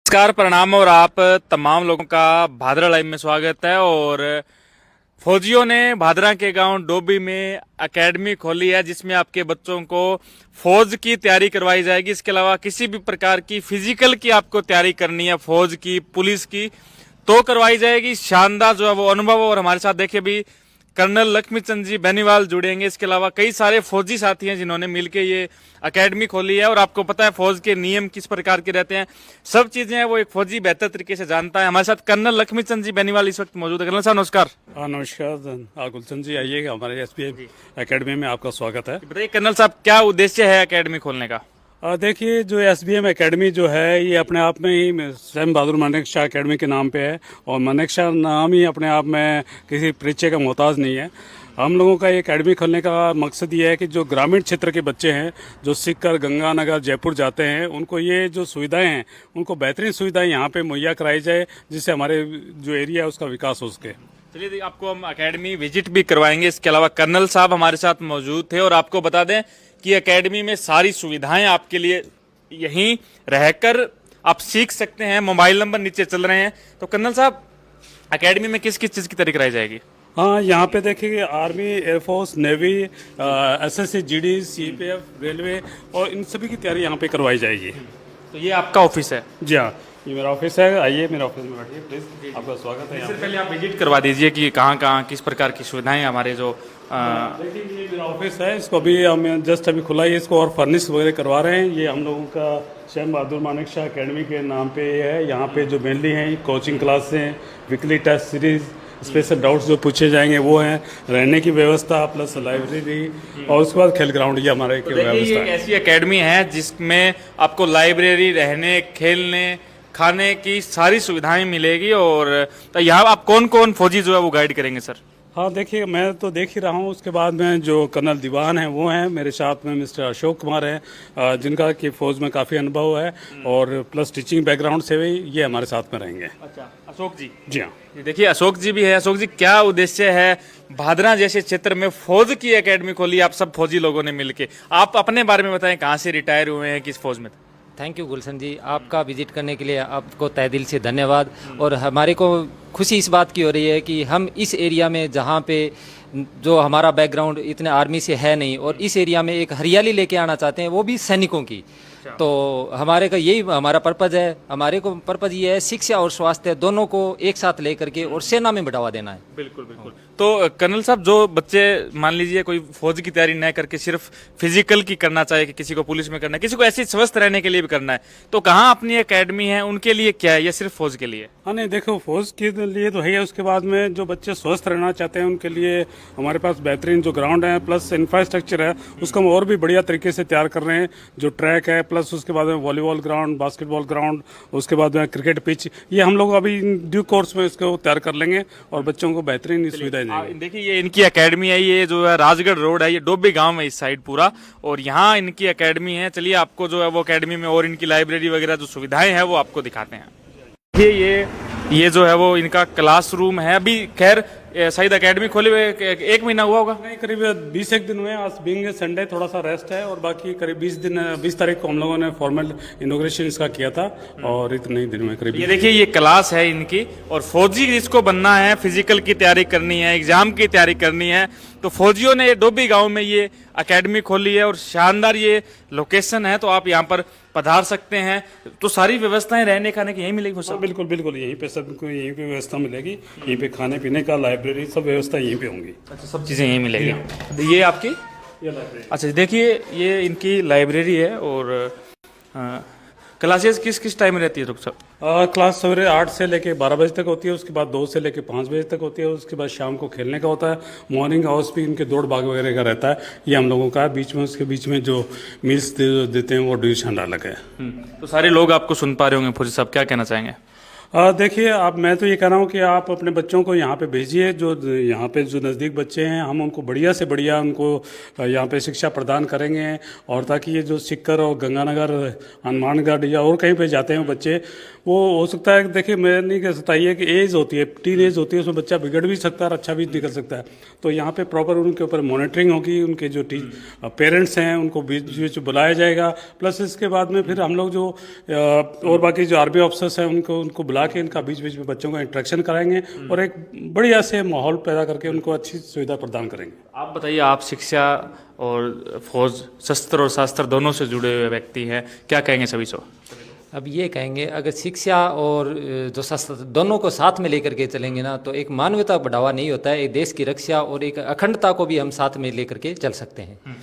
नमस्कार, प्रणाम और आप तमाम लोगों का भादरा लाइव में स्वागत है। और फौजियों ने भादरा के गांव डोबी में एकेडमी खोली है जिसमें आपके बच्चों को फौज की तैयारी करवाई जाएगी। इसके अलावा किसी भी प्रकार की फिजिकल की आपको तैयारी करनी है, फौज की, पुलिस की, तो करवाई जाएगी। शानदार जो है वो अनुभव। और हमारे साथ देखिए भी कर्नल लक्ष्मीचंद जी बेनीवाल जुड़ेंगे। इसके अलावा कई सारे फौजी साथी हैं जिन्होंने मिलकर ये एकेडमी खोली है। और आपको पता है फौज के नियम किस प्रकार के रहते हैं, सब चीजें हैं वो एक फौजी बेहतर तरीके से जानता है। हमारे साथ कर्नल लक्ष्मीचंद जी बेनीवाल इस वक्त मौजूद है। कर्नल साहब नमस्कार। हाँ नमस्कार गुलशन जी, आइएगा हमारे एसपीएम एकेडमी में, आपका स्वागत है। बताइए कर्नल साहब, क्या उद्देश्य है एकेडमी खोलने का? देखिए, जो एसबीएम एकेडमी जो है ये अपने आप में ही सैम बहादुर मानेकशॉ एकेडमी के नाम पे है। और मानेकशॉ नाम ही अपने आप में किसी परिचय का मोहताज नहीं है। हम लोगों का ये एकेडमी खोलने का मकसद ये है कि जो ग्रामीण क्षेत्र के बच्चे हैं जो सीखकर गंगानगर जयपुर जाते हैं, उनको ये जो सुविधाएं हैं, उनको बेहतरीन सुविधाएं यहाँ पे मुहैया कराई जाए, जिससे हमारे जो एरिया है उसका विकास हो सके। चलिए, आपको हम एकेडमी विजिट भी करवाएंगे। इसके अलावा कर्नल साहब हमारे साथ मौजूद थे। और आपको बता दें कि एकेडमी में सारी सुविधाएं आपके लिए यहीं रहकर आप सीख सकते हैं। मोबाइल नंबर नीचे चल रहे हैं। तो कर्नल साहब, एकेडमी में किस किस चीज़ की तैयारी कराई जाएगी? हाँ, यहाँ पे देखिए army, air force, navy, SSC, GD, CPF, railway और इन सभी की तैयारी यहाँ पे करवाई जाएगी। तो ये आपका ऑफिस है? जी हाँ, ये मेरा ऑफिस है। आइए मेरे ऑफिस में बैठिए प्लीज, आपका स्वागत है। इससे पहले आप विजिट करवा दीजिए कि कहाँ कहाँ किस प्रकार की सुविधाएं हमारे जो देखिए, ये मेरा ऑफिस है। इसको अभी हम जस्ट अभी खुला है इसको, और फर्निश वगैरह करवा रहे हैं। ये हम लोगों का सैम बहादुर मानेकशॉ एकेडमी के नाम पे है। यहाँ पे जो मेनली हैं कोचिंग क्लास हैं, weekly test series, special doubts जो पूछे जाएंगे वो हैं, रहने की व्यवस्था प्लस लाइब्रेरी, और उसके बाद खेल ग्राउंड, ये हमारे तो व्यवस्था ये है। ऐसी एकेडमी है जिसमें आपको लाइब्रेरी, रहने, खेलने, खाने की सारी सुविधाएं मिलेगी। और तो यहाँ आप कौन कौन फौजी जो है वो गाइड करेंगे सर? हाँ देखिए, मैं तो देख ही रहा हूँ। उसके बाद में जो कर्नल दीवान हैं वो हैं, मेरे साथ में मिस्टर अशोक कुमार हैं, जिनका कि फौज में काफ़ी अनुभव है और प्लस टीचिंग बैकग्राउंड से भी ये हमारे साथ में रहेंगे। अच्छा, अशोक जी? जी हाँ। देखिए अशोक जी भी है। अशोक जी, क्या उद्देश्य है भादरा जैसे क्षेत्र में फौज की एकेडमी खोली आप सब फौजी लोगों ने मिलके? आप अपने बारे में बताएं, कहाँ से रिटायर हुए हैं, किस फौज में? थैंक यू गुलशन जी, आपका विजिट करने के लिए आपको तहे दिल से धन्यवाद। और हमारे को खुशी इस बात की हो रही है कि हम इस एरिया में, जहाँ पे जो हमारा बैकग्राउंड इतने आर्मी से है नहीं, और इस एरिया में एक हरियाली लेके आना चाहते हैं, वो भी सैनिकों की। तो हमारे का यही हमारा पर्पज़ है। हमारे को पर्पज़ ये है शिक्षा और स्वास्थ्य दोनों को एक साथ लेकर के और सेना में बढ़ावा देना है। बिल्कुल बिल्कुल। तो कर्नल साहब, जो बच्चे मान लीजिए कोई फौज की तैयारी न करके सिर्फ फिजिकल की करना चाहे, कि किसी को पुलिस में करना है, किसी को ऐसे स्वस्थ रहने के लिए भी करना है, तो कहाँ अपनी एकेडमी है, उनके लिए क्या है, या सिर्फ फौज के लिए? हाँ नहीं, देखो फौज के लिए तो है ही। उसके बाद में जो बच्चे स्वस्थ रहना चाहते हैं उनके लिए हमारे पास बेहतरीन जो ग्राउंड है प्लस इंफ्रास्ट्रक्चर है, उसको हम और भी बढ़िया तरीके से तैयार कर रहे हैं। जो ट्रैक है प्लस उसके बाद में वॉलीबॉल ग्राउंड, बास्केटबॉल ग्राउंड, उसके बाद में क्रिकेट पिच, ये हम लोग अभी ड्यू कोर्स में इसको तैयार कर लेंगे और बच्चों को बेहतरीन सुविधाएं देंगे। देखिए, ये इनकी एकेडमी है। ये जो है राजगढ़ रोड है, ये डोबी गांव है इस साइड पूरा, और यहाँ इनकी एकेडमी है। चलिए आपको जो है वो एकेडमी में और इनकी लाइब्रेरी वगैरह जो सुविधाएं हैं वो आपको दिखाते हैं। ये जो है वो इनका क्लासरूम है। अभी खैर शायद एकेडमी खोले हुए एक महीना हुआ होगा। नहीं, करीब 20 दिन हुए। आज बीइंग संडे थोड़ा सा रेस्ट है, और बाकी करीब 20 तारीख को हम लोगों ने फॉर्मल इनॉग्रेशन इसका किया था, और इतने ही दिन में करीब। ये देखिए, ये क्लास है इनकी। और फौजी जिसको बनना है, फिजिकल की तैयारी करनी है, एग्जाम की तैयारी करनी है, तो फौजियों ने डोबी गांव में ये एकेडमी खोली है। और शानदार ये लोकेशन है, तो आप यहाँ पर पधार सकते हैं। तो सारी व्यवस्थाएं रहने खाने की यहीं मिलेगी सर? बिल्कुल बिल्कुल, यहीं पे सबको यहीं पे व्यवस्था मिलेगी। यहीं पे खाने पीने का, लाइब्रेरी, सब व्यवस्था यहीं पे होंगी। अच्छा, सब चीज़ें यहीं मिलेगी। ये आपकी ये लाइब्रेरी। अच्छा, देखिए ये इनकी लाइब्रेरी है। और क्लासेस किस किस टाइम में रहती है डॉक्टर साहब? क्लास सवेरे 8 से लेके 12 बजे तक होती है। उसके बाद 2 से लेके 5 बजे तक होती है। उसके बाद शाम को खेलने का होता है। मॉर्निंग आवर्स भी इनके दौड़ भाग वगैरह का रहता है, ये हम लोगों का। बीच में, उसके बीच में जो मील्स देते हैं वो डिविजन अलग है। तो सारे लोग आपको सुन पा रहे होंगे। फौजी साहब क्या कहना चाहेंगे? देखिए, आप मैं तो ये कह रहा हूँ कि आप अपने बच्चों को यहाँ पे भेजिए, जो यहाँ पे जो नज़दीक बच्चे हैं हम उनको बढ़िया से बढ़िया उनको यहाँ पे शिक्षा प्रदान करेंगे, और ताकि ये जो सिक्कर और गंगानगर, हनुमानगढ़ या और कहीं पे जाते हैं बच्चे, वो हो सकता है कि देखिए, मैं नहीं कह सकता, ये कि एज होती है, टीन एज होती है, उसमें बच्चा बिगड़ भी सकता है और अच्छा भी निकल सकता है। तो यहाँ पे प्रॉपर उनके ऊपर मॉनिटरिंग होगी, उनके जो पेरेंट्स हैं उनको बीच बीच बुलाया जाएगा, प्लस इसके बाद में फिर हम लोग जो और बाकी जो आर्मी ऑफिसर्स हैं उनको बुला के इनका बीच बीच में बच्चों का इंटरेक्शन कराएंगे और एक बढ़िया से माहौल पैदा करके उनको अच्छी सुविधा प्रदान करेंगे। आप बताइए, आप शिक्षा और फौज, शस्त्र और शास्त्र दोनों से जुड़े हुए व्यक्ति हैं, क्या कहेंगे सभी को? अब ये कहेंगे, अगर शिक्षा और जो शस्त्र दोनों को साथ में लेकर के चलेंगे ना, तो एक मानवता बढ़ावा नहीं होता है, एक देश की रक्षा और एक अखंडता को भी हम साथ में लेकर के चल सकते हैं।